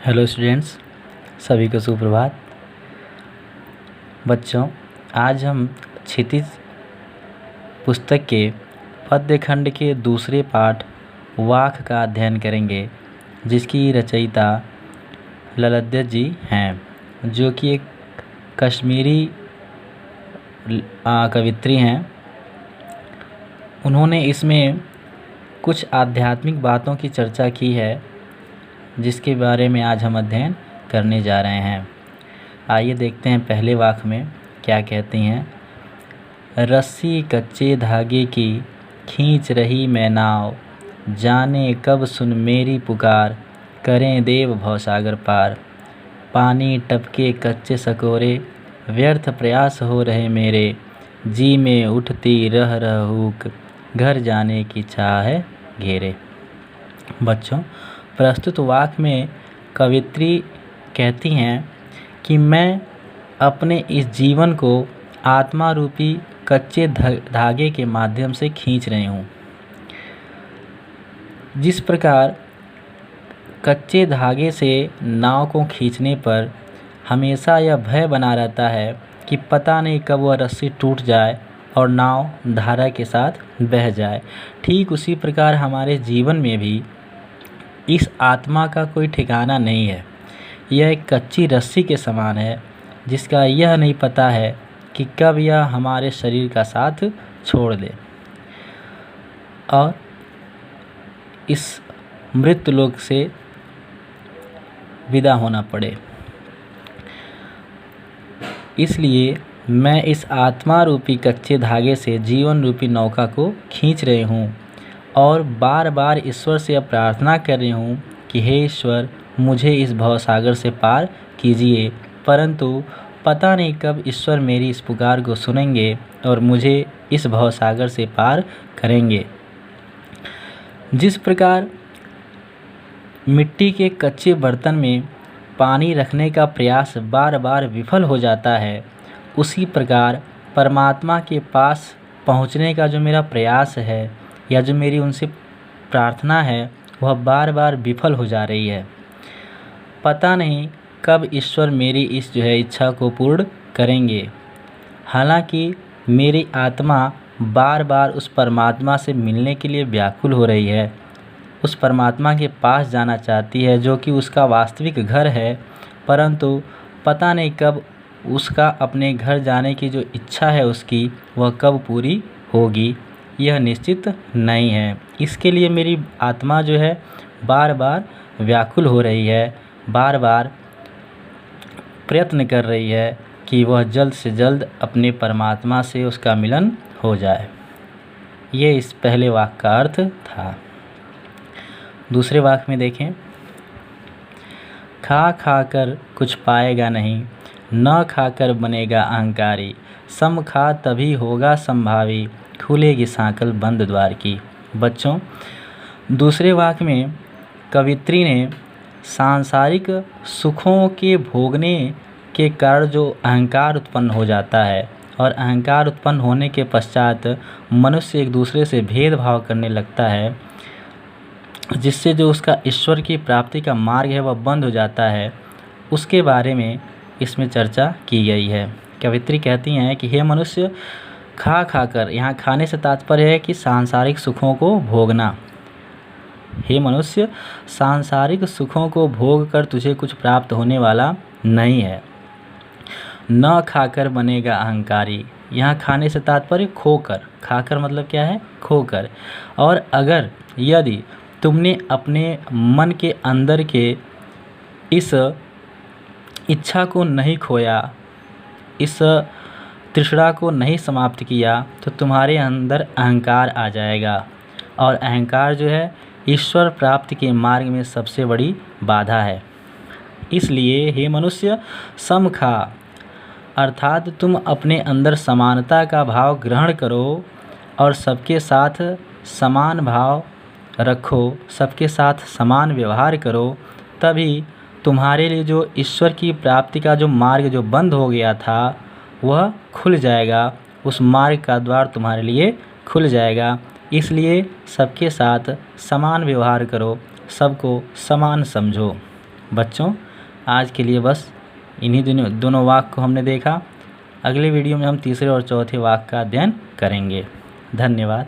Hello students, सभी को सुप्रभात। बच्चों, आज हम क्षितिज पुस्तक के पद्य खंड के दूसरे पाठ वाक का अध्ययन करेंगे, जिसकी रचयिता ललद्य जी हैं, जो कि एक कश्मीरी कवित्री हैं। उन्होंने इसमें कुछ आध्यात्मिक बातों की चर्चा की है, जिसके बारे में आज हम अध्ययन करने जा रहे हैं। आइए देखते हैं पहले वाक्य में क्या कहती हैं। रस्सी कच्चे धागे की खींच रही मैं नाव, जाने कब सुन मेरी पुकार, करें देव भवसागर पार। पानी टपके कच्चे सकोरे, व्यर्थ प्रयास हो रहे मेरे, जी में उठती रह हुक, घर जाने की चाह है घेरे। बच्चों, प्रस्तुत वाक्य में कवित्री कहती हैं कि मैं अपने इस जीवन को आत्मा रूपी कच्चे धागे के माध्यम से खींच रही हूँ। जिस प्रकार कच्चे धागे से नाव को खींचने पर हमेशा यह भय बना रहता है कि पता नहीं कब वह रस्सी टूट जाए और नाव धारा के साथ बह जाए, ठीक उसी प्रकार हमारे जीवन में भी इस आत्मा का कोई ठिकाना नहीं है। यह एक कच्ची रस्सी के समान है, जिसका यह नहीं पता है कि कब यह हमारे शरीर का साथ छोड़ दे और इस मृत्यु लोक से विदा होना पड़े। इसलिए मैं इस आत्मा रूपी कच्चे धागे से जीवन रूपी नौका को खींच रही हूँ और बार बार ईश्वर से यह प्रार्थना कर रही हूँ कि हे ईश्वर, मुझे इस भवसागर से पार कीजिए। परंतु पता नहीं कब ईश्वर मेरी इस पुकार को सुनेंगे और मुझे इस भवसागर से पार करेंगे। जिस प्रकार मिट्टी के कच्चे बर्तन में पानी रखने का प्रयास बार बार विफल हो जाता है, उसी प्रकार परमात्मा के पास पहुँचने का जो मेरा प्रयास है या जो मेरी उनसे प्रार्थना है, वह बार बार विफल हो जा रही है। पता नहीं कब ईश्वर मेरी इस इच्छा को पूर्ण करेंगे। हालांकि मेरी आत्मा बार बार उस परमात्मा से मिलने के लिए व्याकुल हो रही है, उस परमात्मा के पास जाना चाहती है, जो कि उसका वास्तविक घर है, परंतु पता नहीं कब उसका अपने घर जाने की जो इच्छा है उसकी, वह कब पूरी होगी, यह निश्चित नहीं है। इसके लिए मेरी आत्मा बार बार व्याकुल हो रही है, बार बार प्रयत्न कर रही है कि वह जल्द से जल्द अपने परमात्मा से उसका मिलन हो जाए। ये इस पहले वाक्य का अर्थ था। दूसरे वाक्य में देखें। खा खा कर कुछ पाएगा नहीं, न खाकर बनेगा अहंकारी, सम खा तभी होगा संभावी, खुलेगी सांकल बंद द्वार की। बच्चों, दूसरे वाक्य में कवित्री ने सांसारिक सुखों के भोगने के कारण जो अहंकार उत्पन्न हो जाता है और अहंकार उत्पन्न होने के पश्चात मनुष्य एक दूसरे से भेदभाव करने लगता है, जिससे जो उसका ईश्वर की प्राप्ति का मार्ग है वह बंद हो जाता है, उसके बारे में इसमें चर्चा की गई है। कवित्री कहती हैं कि हे मनुष्य, खा खाकर, यहाँ खाने से तात्पर्य है कि सांसारिक सुखों को भोगना। हे मनुष्य, सांसारिक सुखों को भोग कर तुझे कुछ प्राप्त होने वाला नहीं है। न खाकर बनेगा अहंकारी, यहाँ खाने से तात्पर्य खोकर, खाकर मतलब क्या है, खोकर। और अगर यदि तुमने अपने मन के अंदर के इस इच्छा को नहीं खोया, इस तृष्णा को नहीं समाप्त किया, तो तुम्हारे अंदर अहंकार आ जाएगा और अहंकार ईश्वर प्राप्ति के मार्ग में सबसे बड़ी बाधा है। इसलिए हे मनुष्य, सम खा, अर्थात तुम अपने अंदर समानता का भाव ग्रहण करो और सबके साथ समान भाव रखो, सबके साथ समान व्यवहार करो, तभी तुम्हारे लिए जो ईश्वर की प्राप्ति का जो मार्ग जो बंद हो गया था वह खुल जाएगा, उस मार्ग का द्वार तुम्हारे लिए खुल जाएगा। इसलिए सबके साथ समान व्यवहार करो, सबको समान समझो। बच्चों आज के लिए बस इन्हीं दोनों वाक्य को हमने देखा। अगले वीडियो में हम तीसरे और चौथे वाक्य का अध्ययन करेंगे। धन्यवाद।